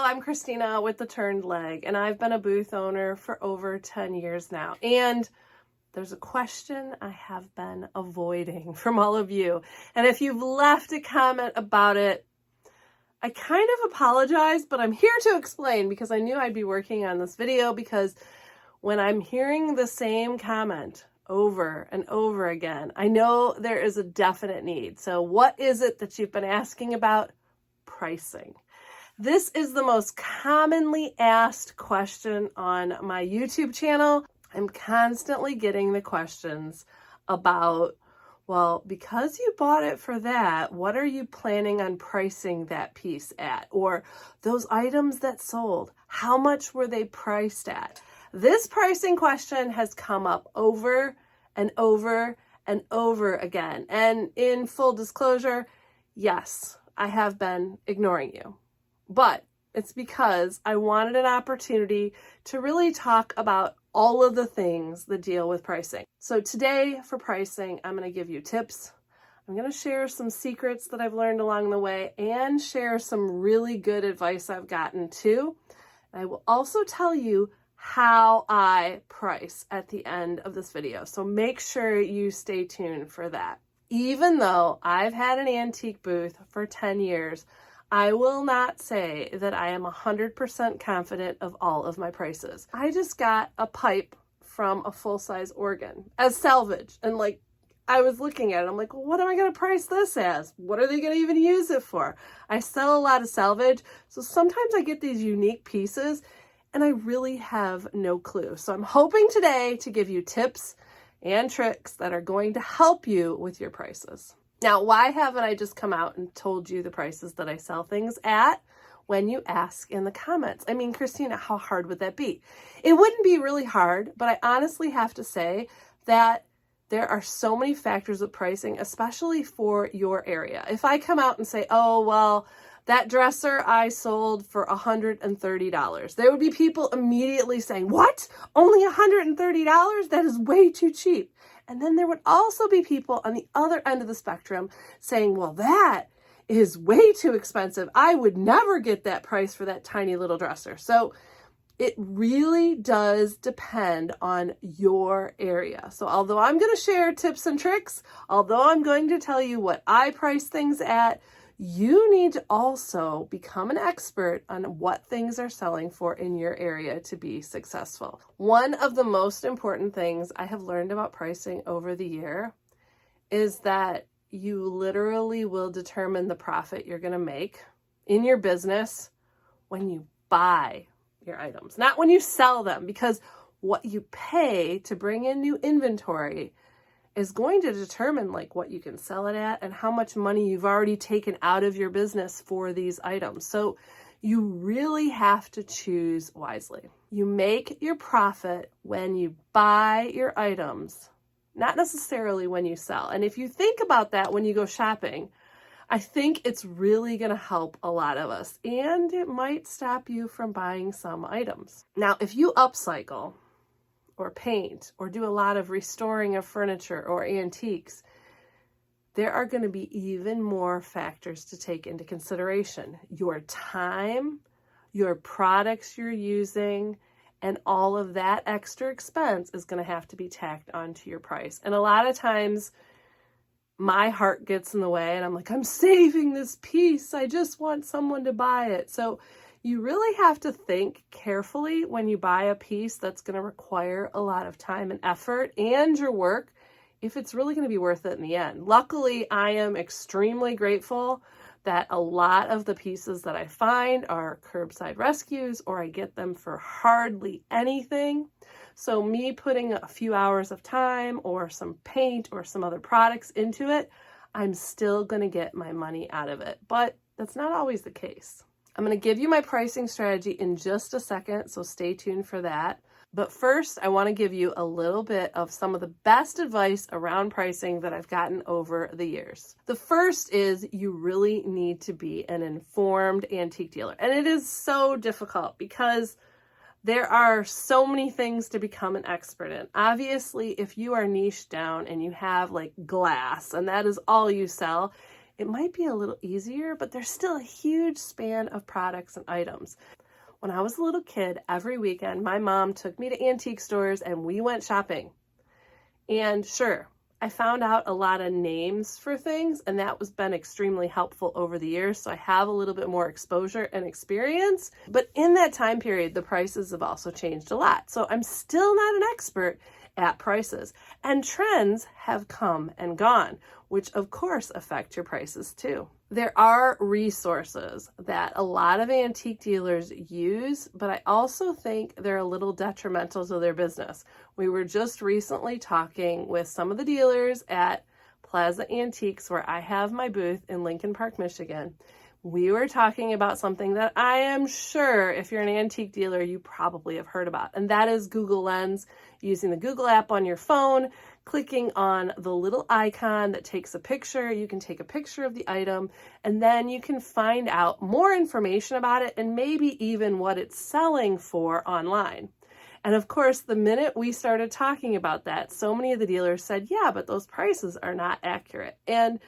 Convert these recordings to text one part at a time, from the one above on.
I'm Christina with The Turned Leg, and I've been a booth owner for over 10 years now. And there's a question I have been avoiding from all of you. And if you've left a comment about it, I kind of apologize, but I'm here to explain because I knew I'd be working on this video, because when I'm hearing the same comment over and over again, I know there is a definite need. So what is it that you've been asking about? Pricing. This is the most commonly asked question on my YouTube channel. I'm constantly getting the questions about, well, because you bought it for that, what are you planning on pricing that piece at? Or those items that sold, how much were they priced at? This pricing question has come up over and over and over again. And in full disclosure, yes, I have been ignoring you. But it's because I wanted an opportunity to really talk about all of the things that deal with pricing. So today for pricing, I'm going to give you tips. I'm going to share some secrets that I've learned along the way and share some really good advice I've gotten too. I will also tell you how I price at the end of this video. So make sure you stay tuned for that. Even though I've had an antique booth for 10 years, I will not say that I am 100% confident of all of my prices. I just got a pipe from a full-size organ as salvage. And I was looking at it, I'm like, well, what am I going to price this as? What are they going to even use it for? I sell a lot of salvage, so sometimes I get these unique pieces and I really have no clue. So I'm hoping today to give you tips and tricks that are going to help you with your prices. Now, why haven't I just come out and told you the prices that I sell things at when you ask in the comments? I mean, Christina, how hard would that be? It wouldn't be really hard, but I honestly have to say that there are so many factors of pricing, especially for your area. If I come out and say, oh, well, that dresser I sold for $130, there would be people immediately saying, what? Only $130? That is way too cheap. And then there would also be people on the other end of the spectrum saying, well, that is way too expensive. I would never get that price for that tiny little dresser. So it really does depend on your area. So although I'm going to share tips and tricks, although I'm going to tell you what I price things at, you need to also become an expert on what things are selling for in your area to be successful. One of the most important things I have learned about pricing over the year is that you literally will determine the profit you're going to make in your business when you buy your items, not when you sell them, because what you pay to bring in new inventory is going to determine what you can sell it at and how much money you've already taken out of your business for these items. So you really have to choose wisely. You make your profit when you buy your items, not necessarily when you sell. And if you think about that when you go shopping, I think it's really going to help a lot of us, and it might stop you from buying some items. Now, if you upcycle or paint or do a lot of restoring of furniture or antiques, there are going to be even more factors to take into consideration. Your time, your products you're using, and all of that extra expense is going to have to be tacked onto your price. And a lot of times my heart gets in the way and I'm like, I'm saving this piece. I just want someone to buy it. So you really have to think carefully when you buy a piece that's going to require a lot of time and effort and your work, if it's really going to be worth it in the end. Luckily, I am extremely grateful that a lot of the pieces that I find are curbside rescues, or I get them for hardly anything. So me putting a few hours of time or some paint or some other products into it, I'm still going to get my money out of it. But that's not always the case. I'm going to give you my pricing strategy in just a second, so stay tuned for that. But first, I want to give you a little bit of some of the best advice around pricing that I've gotten over the years. The first is you really need to be an informed antique dealer. And it is so difficult because there are so many things to become an expert in. Obviously, if you are niched down and you have glass and that is all you sell, it might be a little easier, but there's still a huge span of products and items. When I was a little kid, every weekend, my mom took me to antique stores and we went shopping. And sure, I found out a lot of names for things, and that has been extremely helpful over the years. So I have a little bit more exposure and experience. But in that time period, the prices have also changed a lot. So I'm still not an expert at prices. And trends have come and gone, which of course affect your prices too. There are resources that a lot of antique dealers use, but I also think they're a little detrimental to their business. We were just recently talking with some of the dealers at Plaza Antiques, where I have my booth in Lincoln Park, Michigan. We were talking about something that I am sure if you're an antique dealer, you probably have heard about, and that is Google Lens, using the Google app on your phone, clicking on the little icon that takes a picture. You can take a picture of the item, and then you can find out more information about it and maybe even what it's selling for online. And of course, the minute we started talking about that, so many of the dealers said, yeah, but those prices are not accurate. And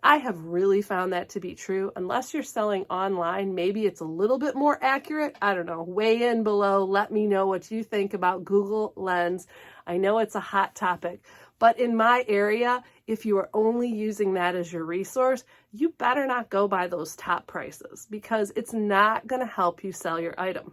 I have really found that to be true. Unless you're selling online, maybe it's a little bit more accurate. I don't know. Weigh in below. Let me know what you think about Google Lens. I know it's a hot topic, but in my area, if you are only using that as your resource, you better not go by those top prices because it's not going to help you sell your item.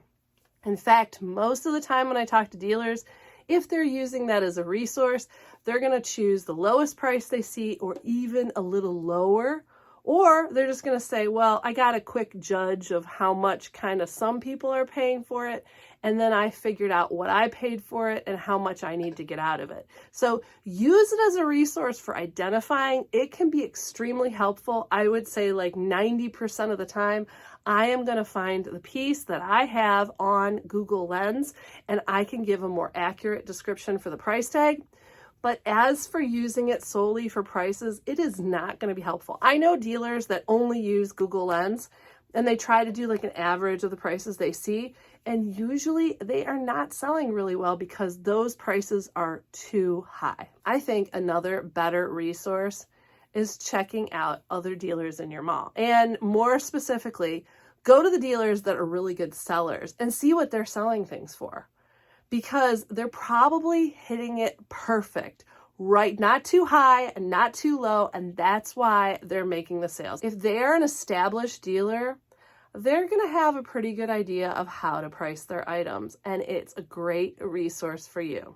In fact, most of the time when I talk to dealers, if they're using that as a resource, they're going to choose the lowest price they see or even a little lower, or they're just going to say, well, I got a quick judge of how much kind of some people are paying for it, and then I figured out what I paid for it and how much I need to get out of it. So use it as a resource for identifying. It can be extremely helpful. I would say like 90% of the time, I am going to find the piece that I have on Google Lens, and I can give a more accurate description for the price tag. But as for using it solely for prices, it is not going to be helpful. I know dealers that only use Google Lens and they try to do like an average of the prices they see. And usually they are not selling really well because those prices are too high. I think another better resource is checking out other dealers in your mall. And more specifically, go to the dealers that are really good sellers and see what they're selling things for. Because they're probably hitting it perfect, right? Not too high and not too low, and that's why they're making the sales. If they're an established dealer, they're going to have a pretty good idea of how to price their items, and it's a great resource for you.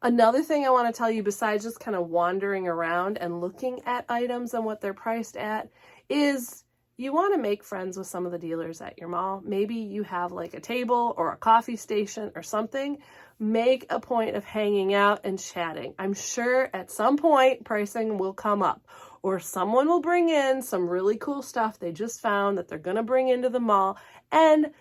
Another thing I want to tell you, besides just kind of wandering around and looking at items and what they're priced at, is you want to make friends with some of the dealers at your mall. Maybe you have like a table or a coffee station or something. Make a point of hanging out and chatting. I'm sure at some point pricing will come up, or someone will bring in some really cool stuff they just found that they're going to bring into the mall, and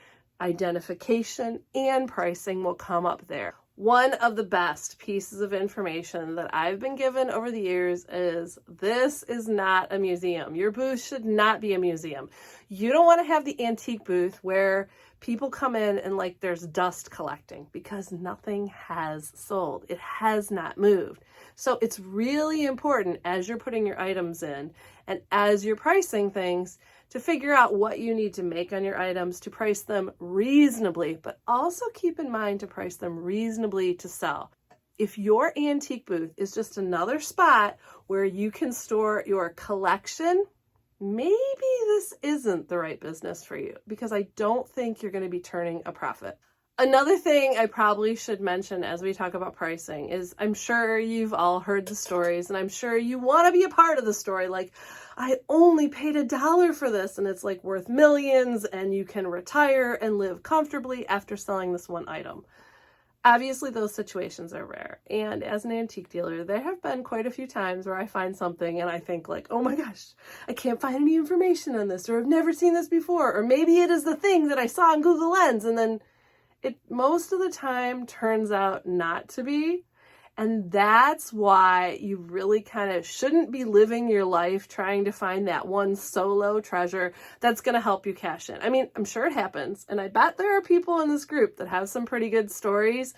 identification and pricing will come up there. One of the best pieces of information that I've been given over the years is this is not a museum. Your booth should not be a museum. You don't want to have the antique booth where people come in and like there's dust collecting because nothing has sold. It has not moved. So it's really important as you're putting your items in and as you're pricing things to figure out what you need to make on your items to price them reasonably, but also keep in mind to price them reasonably to sell. If your antique booth is just another spot where you can store your collection, maybe this isn't the right business for you because I don't think you're going to be turning a profit. Another thing I probably should mention as we talk about pricing is I'm sure you've all heard the stories and I'm sure you want to be a part of the story. Like, I only paid $1 for this and it's like worth millions and you can retire and live comfortably after selling this one item. Obviously, those situations are rare. And as an antique dealer, there have been quite a few times where I find something and I think like, oh my gosh, I can't find any information on this, or I've never seen this before, or maybe it is the thing that I saw on Google Lens, and then it most of the time turns out not to be. And that's why you really kind of shouldn't be living your life trying to find that one solo treasure that's going to help you cash in. I mean, I'm sure it happens. And I bet there are people in this group that have some pretty good stories.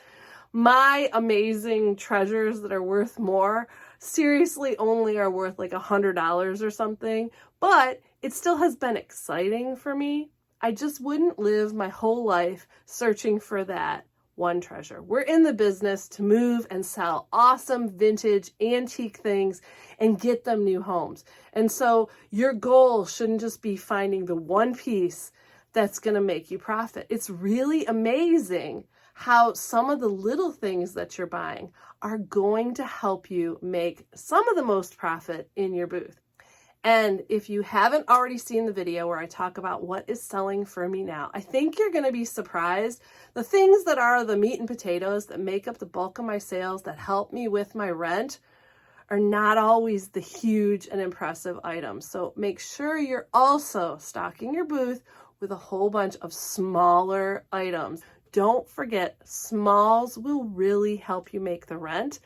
My amazing treasures that are worth more seriously only are worth like $100 or something, but it still has been exciting for me. I just wouldn't live my whole life searching for that one treasure. We're in the business to move and sell awesome vintage antique things and get them new homes. And so your goal shouldn't just be finding the one piece that's going to make you profit. It's really amazing how some of the little things that you're buying are going to help you make some of the most profit in your booth. And if you haven't already seen the video where I talk about what is selling for me now, I think you're going to be surprised. The things that are the meat and potatoes that make up the bulk of my sales, that help me with my rent, are not always the huge and impressive items. So make sure you're also stocking your booth with a whole bunch of smaller items. Don't forget, smalls will really help you make the rent.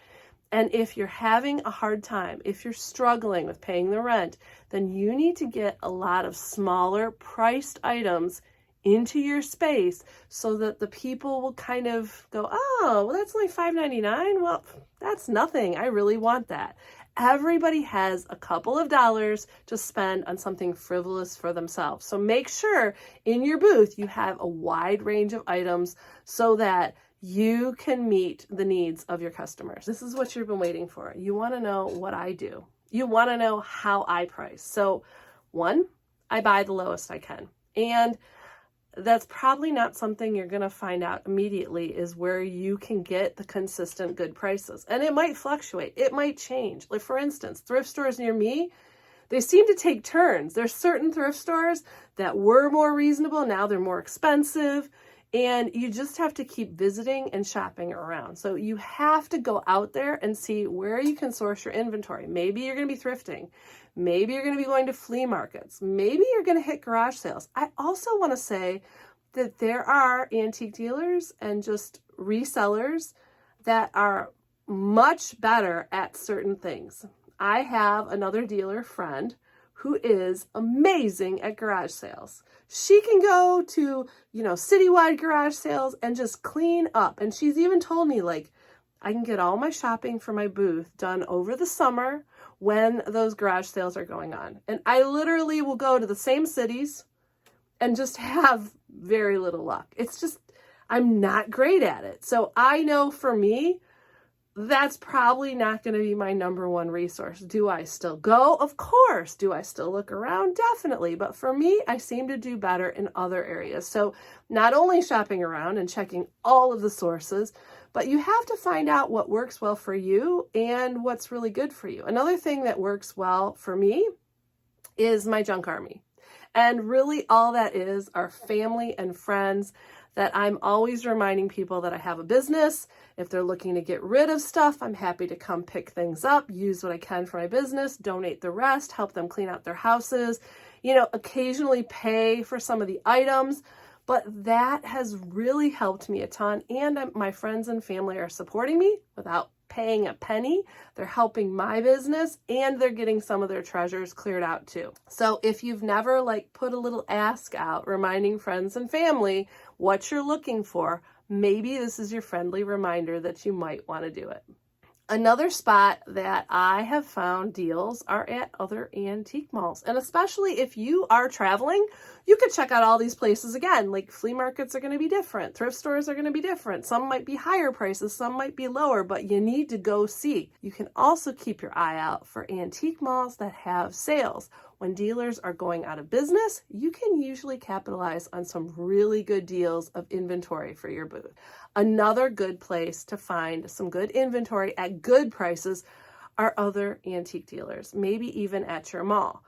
And if you're having a hard time, if you're struggling with paying the rent, then you need to get a lot of smaller priced items into your space so that the people will kind of go, oh, well, that's only $5.99. Well, that's nothing. I really want that. Everybody has a couple of dollars to spend on something frivolous for themselves. So make sure in your booth you have a wide range of items so that you can meet the needs of your customers. This is what you've been waiting for. You want to know what I do. You want to know how I price. So one, I buy the lowest I can. And that's probably not something you're going to find out immediately, is where you can get the consistent good prices. And it might fluctuate. It might change. Like for instance, thrift stores near me, they seem to take turns. There's certain thrift stores that were more reasonable. Now they're more expensive. And you just have to keep visiting and shopping around. So you have to go out there and see where you can source your inventory. Maybe you're going to be thrifting. Maybe you're going to be going to flea markets. Maybe you're going to hit garage sales. I also want to say that there are antique dealers and just resellers that are much better at certain things. I have another dealer friend who is amazing at garage sales. She can go to, citywide garage sales and just clean up. And she's even told me, like, I can get all my shopping for my booth done over the summer when those garage sales are going on. And I literally will go to the same cities and just have very little luck. It's just, I'm not great at it. So I know for me, that's probably not going to be my number one resource. Do I still go? Of course. Do I still look around? Definitely. But for me, I seem to do better in other areas. So not only shopping around and checking all of the sources, but you have to find out what works well for you and what's really good for you. Another thing that works well for me is my junk army. And really all that is are family and friends that I'm always reminding people that I have a business. If they're looking to get rid of stuff, I'm happy to come pick things up, use what I can for my business, donate the rest, help them clean out their houses, occasionally pay for some of the items. But that has really helped me a ton. And my friends and family are supporting me without paying a penny. They're helping my business and they're getting some of their treasures cleared out too. So if you've never put a little ask out reminding friends and family what you're looking for, maybe this is your friendly reminder that you might want to do it. Another spot that I have found deals are at other antique malls. And especially if you are traveling, you could check out all these places again. Like flea markets are going to be different. Thrift stores are going to be different. Some might be higher prices, some might be lower, but you need to go see. You can also keep your eye out for antique malls that have sales. When dealers are going out of business, you can usually capitalize on some really good deals of inventory for your booth. Another good place to find some good inventory at good prices are other antique dealers, maybe even at your mall.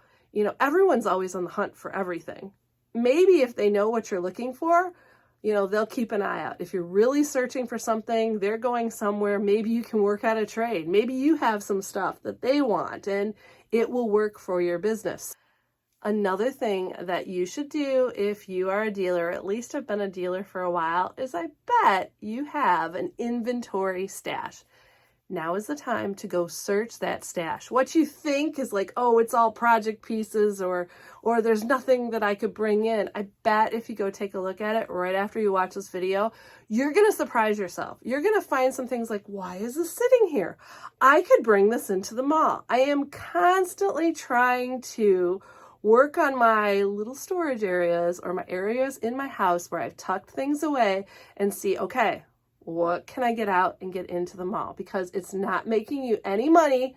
Everyone's always on the hunt for everything. Maybe if they know what you're looking for, they'll keep an eye out. If you're really searching for something, they're going somewhere, maybe you can work out a trade. Maybe you have some stuff that they want and it will work for your business. Another thing that you should do if you are a dealer, at least have been a dealer for a while, is I bet you have an inventory stash. now is the time to go search that stash. What you think is like, oh, it's all project pieces or there's nothing that I could bring in. I bet if you go take a look at it right after you watch this video, you're going to surprise yourself. You're going to find some things like, why is this sitting here? I could bring this into the mall. I am constantly trying to work on my little storage areas or my areas in my house where I've tucked things away and see, okay, what can I get out and get into the mall? Because it's not making you any money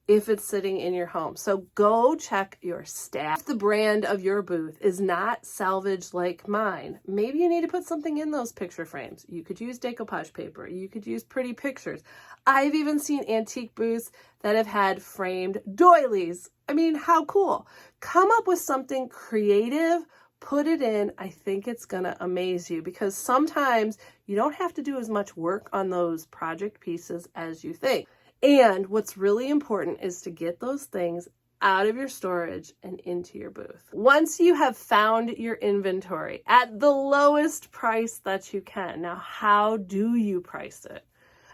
if it's sitting in your home. So go check your stash. If the brand of your booth is not salvage like mine, maybe you need to put something in those picture frames. You could use decoupage paper. You could use pretty pictures. I've even seen antique booths that have had framed doilies. I mean, how cool. Come up with something creative, put it in. I think it's going to amaze you because sometimes you don't have to do as much work on those project pieces as you think. And what's really important is to get those things out of your storage and into your booth. Once you have found your inventory at the lowest price that you can, now how do you price it?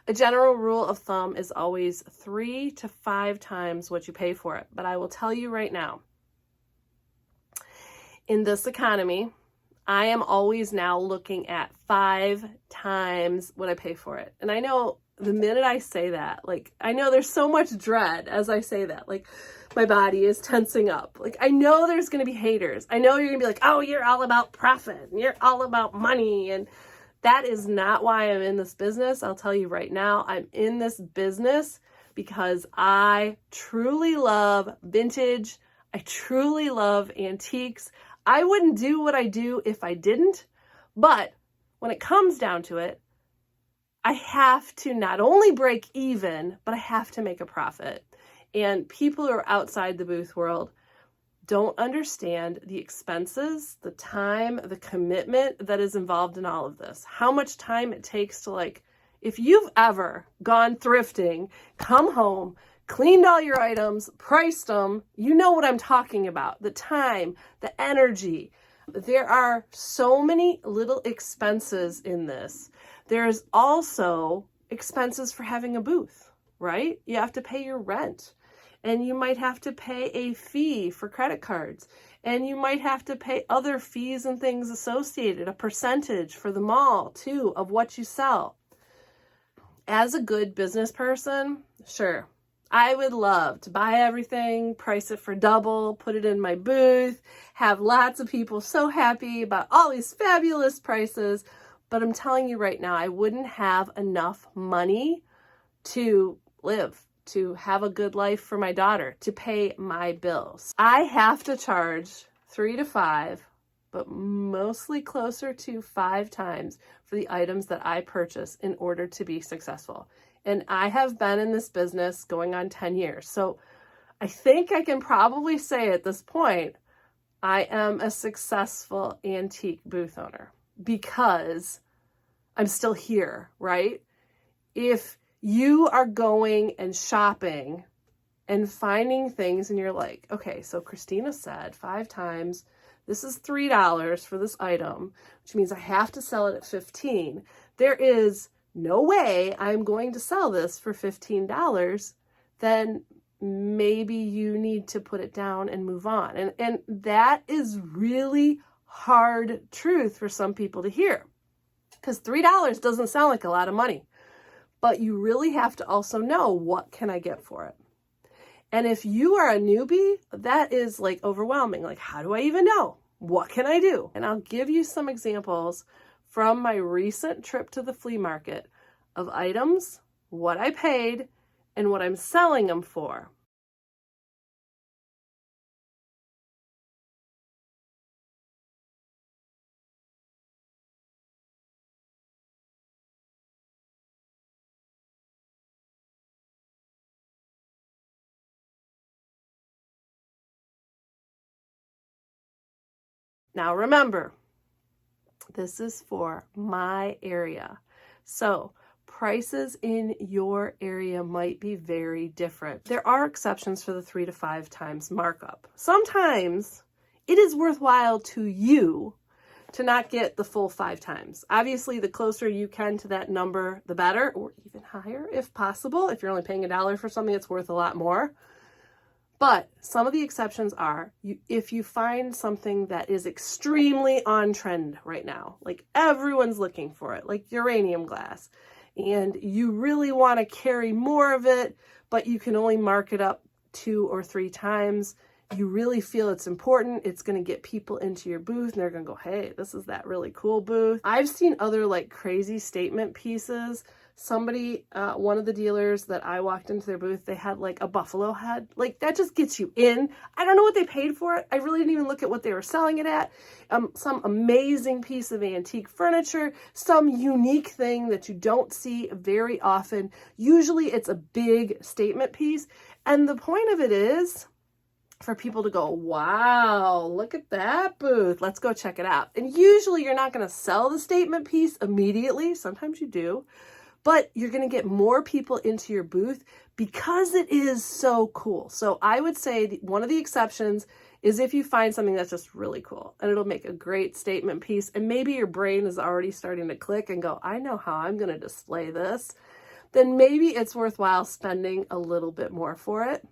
A general rule of thumb is always 3 to 5 times what you pay for it. But I will tell you right now, in this economy, I am always now looking at 5 times what I pay for it. And I know the minute I say that, like, I know there's so much dread as I say that, like, my body is tensing up. Like, I know there's going to be haters. I know you're going to be like, oh, you're all about profit and you're all about money. And that is not why I'm in this business. I'll tell you right now, I'm in this business because I truly love vintage. I truly love antiques. I wouldn't do what I do if I didn't. But when it comes down to it, I have to not only break even, but I have to make a profit. And people who are outside the booth world don't understand the expenses, the time, the commitment that is involved in all of this. How much time it takes to, like, if you've ever gone thrifting, come home, cleaned all your items, priced them, you know what I'm talking about. The time, the energy. There are so many little expenses in this. There's also expenses for having a booth, right? You have to pay your rent. And you might have to pay a fee for credit cards. And you might have to pay other fees and things associated, a percentage for the mall, too, of what you sell. As a good business person, sure, I would love to buy everything, price it for double, put it in my booth, have lots of people so happy about all these fabulous prices. But I'm telling you right now, I wouldn't have enough money to live, to have a good life for my daughter, to pay my bills. I have to charge 3 to 5, but mostly closer to 5 times for the items that I purchase in order to be successful. And I have been in this business going on 10 years. So I think I can probably say at this point, I am a successful antique booth owner because I'm still here, right? If you are going and shopping and finding things and you're like, okay, so Christina said 5 times, this is $3 for this item, which means I have to sell it at $15. There is no way I'm going to sell this for $15, then maybe you need to put it down and move on. And that is really hard truth for some people to hear because $3 doesn't sound like a lot of money. But you really have to also know, what can I get for it? And if you are a newbie, that is like overwhelming. Like, how do I even know? What can I do? And I'll give you some examples from my recent trip to the flea market of items, what I paid, and what I'm selling them for. Now remember, this is for my area. So prices in your area might be very different. There are exceptions for the 3 to 5 times markup. Sometimes it is worthwhile to you to not get the full 5 times. Obviously, the closer you can to that number, the better, or even higher if possible. If you're only paying $1 for something, it's worth a lot more. But some of the exceptions are, if you find something that is extremely on trend right now, like everyone's looking for it, like uranium glass, and you really want to carry more of it, but you can only mark it up 2 or 3 times, you really feel it's important, it's going to get people into your booth, and they're going to go, hey, this is that really cool booth. I've seen other like crazy statement pieces. Somebody, one of the dealers that I walked into their booth, they had like a buffalo head. Like that just gets you in. I don't know what they paid for it. I really didn't even look at what they were selling it at. Some amazing piece of antique furniture, some unique thing that you don't see very often. Usually it's a big statement piece. And the point of it is for people to go, wow, look at that booth. Let's go check it out. And usually you're not going to sell the statement piece immediately. Sometimes you do. But you're going to get more people into your booth because it is so cool. So I would say one of the exceptions is if you find something that's just really cool and it'll make a great statement piece. And maybe your brain is already starting to click and go, I know how I'm going to display this. Then maybe it's worthwhile spending a little bit more for it.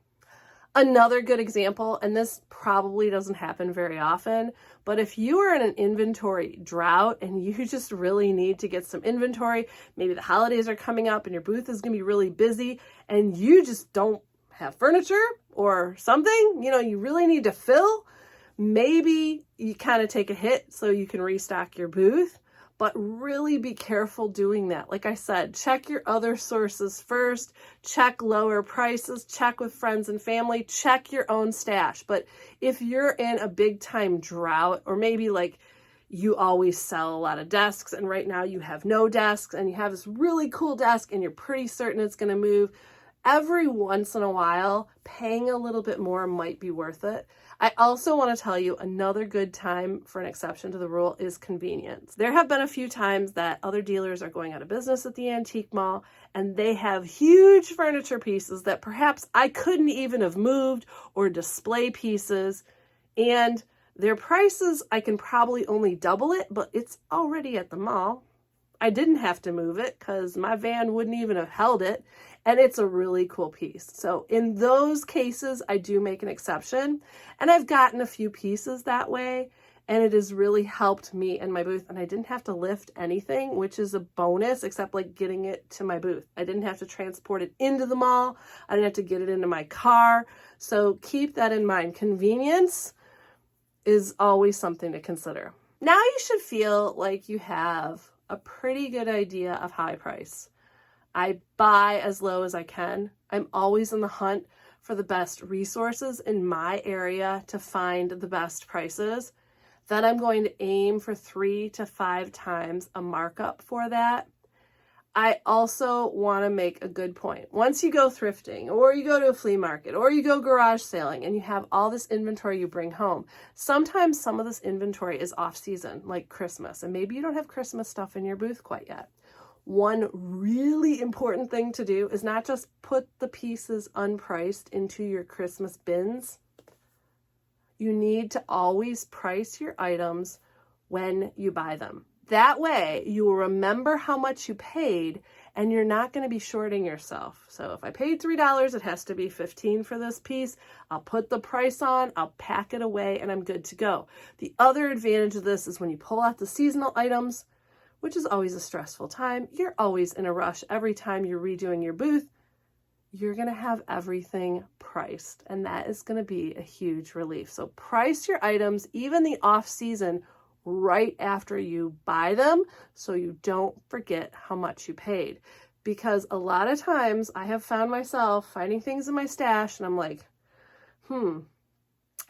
Another good example, and this probably doesn't happen very often, but if you are in an inventory drought and you just really need to get some inventory, maybe the holidays are coming up and your booth is going to be really busy and you just don't have furniture or something, you really need to fill, maybe you kind of take a hit so you can restock your booth. But really be careful doing that. Like I said, check your other sources first, check lower prices, check with friends and family, check your own stash. But if you're in a big time drought, or maybe like you always sell a lot of desks and right now you have no desks and you have this really cool desk and you're pretty certain it's going to move, every once in a while, paying a little bit more might be worth it. I also want to tell you another good time for an exception to the rule is convenience. There have been a few times that other dealers are going out of business at the antique mall and they have huge furniture pieces that perhaps I couldn't even have moved, or display pieces, and their prices, I can probably only double it, but it's already at the mall. I didn't have to move it because my van wouldn't even have held it. And it's a really cool piece. So in those cases, I do make an exception. And I've gotten a few pieces that way. And it has really helped me and my booth. And I didn't have to lift anything, which is a bonus, except like getting it to my booth. I didn't have to transport it into the mall. I didn't have to get it into my car. So keep that in mind. Convenience is always something to consider. Now you should feel like you have a pretty good idea of how I price. I buy as low as I can. I'm always in the hunt for the best resources in my area to find the best prices. Then I'm going to aim for 3 to 5 times a markup for that. I also want to make a good point. Once you go thrifting, or you go to a flea market, or you go garage sailing, and you have all this inventory you bring home, sometimes some of this inventory is off season, like Christmas, and maybe you don't have Christmas stuff in your booth quite yet. One really important thing to do is not just put the pieces unpriced into your Christmas bins. You need to always price your items when you buy them. That way, you will remember how much you paid, and you're not going to be shorting yourself. So if I paid $3, it has to be $15 for this piece. I'll put the price on, I'll pack it away, and I'm good to go. The other advantage of this is when you pull out the seasonal items, which is always a stressful time, you're always in a rush every time you're redoing your booth, you're going to have everything priced, and that is going to be a huge relief. So price your items, even the off-season, right after you buy them so you don't forget how much you paid. Because a lot of times I have found myself finding things in my stash and I'm like, I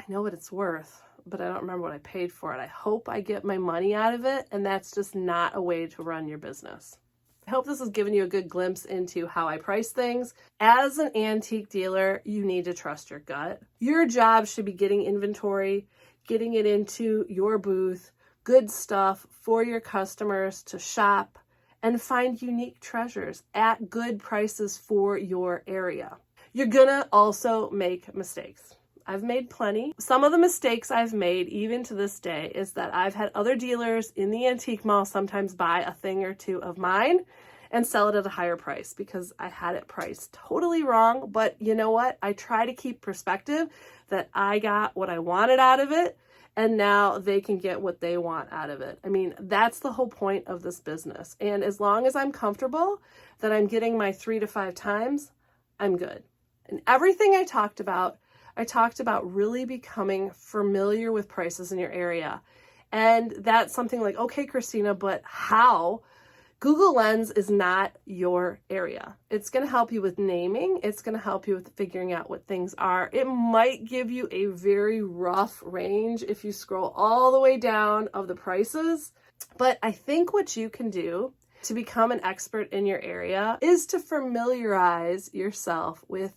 know what it's worth, but I don't remember what I paid for it. I hope I get my money out of it, and that's just not a way to run your business. I hope this has given you a good glimpse into how I price things. As an antique dealer, you need to trust your gut. Your job should be getting inventory, getting it into your booth, good stuff for your customers to shop and find unique treasures at good prices for your area. You're gonna also make mistakes. I've made plenty. Some of the mistakes I've made, even to this day, is that I've had other dealers in the antique mall sometimes buy a thing or two of mine and sell it at a higher price because I had it priced totally wrong. But you know what? I try to keep perspective that I got what I wanted out of it, and now they can get what they want out of it. I mean, that's the whole point of this business. And as long as I'm comfortable that I'm getting my 3 to 5 times, I'm good. And everything I talked about really becoming familiar with prices in your area. And that's something like, okay, Christina, but how? Google Lens is not your area. It's going to help you with naming. It's going to help you with figuring out what things are. It might give you a very rough range if you scroll all the way down of the prices. But I think what you can do to become an expert in your area is to familiarize yourself with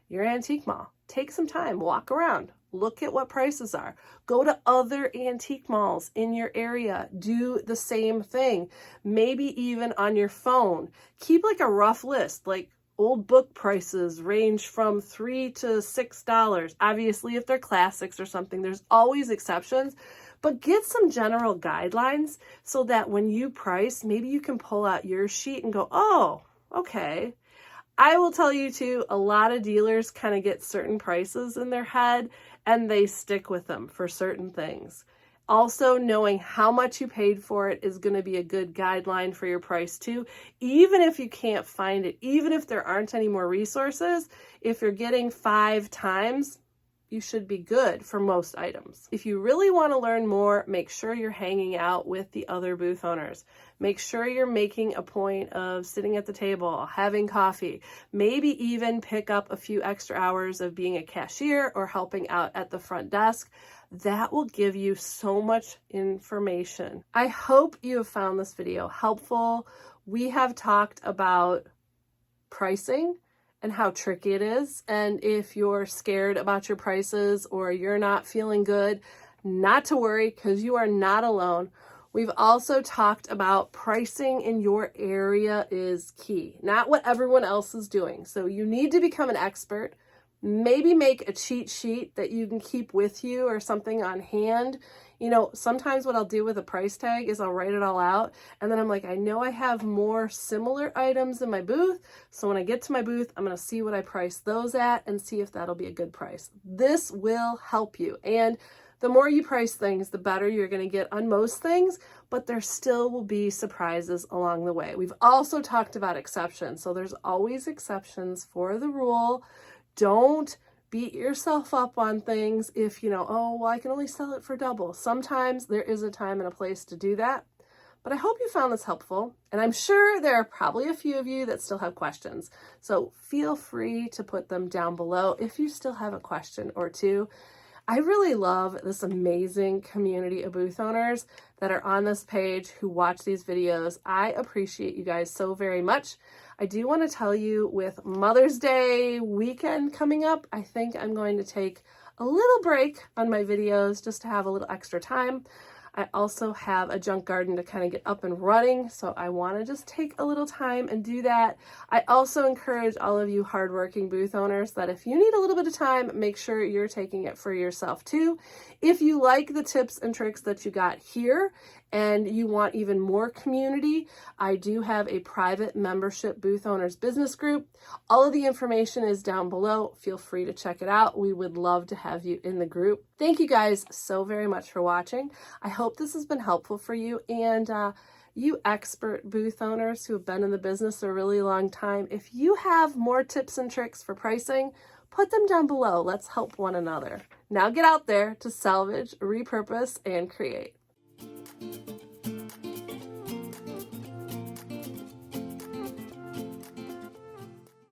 your antique mall. Take some time, walk around. Look at what prices are. Go to other antique malls in your area. Do the same thing. Maybe even on your phone. Keep like a rough list, like old book prices range from $3 to $6. Obviously, if they're classics or something, there's always exceptions, but get some general guidelines so that when you price, maybe you can pull out your sheet and go, oh, okay. I will tell you too, a lot of dealers kind of get certain prices in their head and they stick with them for certain things. Also, knowing how much you paid for it is going to be a good guideline for your price too. Even if you can't find it, even if there aren't any more resources, if you're getting 5 times, you should be good for most items. If you really want to learn more, make sure you're hanging out with the other booth owners. Make sure you're making a point of sitting at the table, having coffee, maybe even pick up a few extra hours of being a cashier or helping out at the front desk. That will give you so much information. I hope you have found this video helpful. We have talked about pricing and how tricky it is. And if you're scared about your prices or you're not feeling good, not to worry, because you are not alone. We've also talked about pricing in your area is key, not what everyone else is doing. So you need to become an expert. Maybe make a cheat sheet that you can keep with you or something on hand. You know, sometimes what I'll do with a price tag is I'll write it all out. And then I'm like, I know I have more similar items in my booth. So when I get to my booth, I'm going to see what I price those at and see if that'll be a good price. This will help you. And the more you price things, the better you're going to get on most things, but there still will be surprises along the way. We've also talked about exceptions. So there's always exceptions for the rule. Don't beat yourself up on things if you know, oh, well, I can only sell it for double. Sometimes there is a time and a place to do that. But I hope you found this helpful. And I'm sure there are probably a few of you that still have questions. So feel free to put them down below if you still have a question or two. I really love this amazing community of booth owners that are on this page who watch these videos. I appreciate you guys so very much. I do want to tell you, with Mother's Day weekend coming up, I think I'm going to take a little break on my videos just to have a little extra time. I also have a junk garden to kind of get up and running, so I want to just take a little time and do that. I also encourage all of you hardworking booth owners that if you need a little bit of time, make sure you're taking it for yourself too. If you like the tips and tricks that you got here and you want even more community, I do have a private membership booth owners business group. All of the information is down below. Feel free to check it out. We would love to have you in the group. Thank you guys so very much for watching. I hope this has been helpful for you. And you expert booth owners who have been in the business a really long time, if you have more tips and tricks for pricing, put them down below. Let's help one another. Now get out there to salvage, repurpose, and create.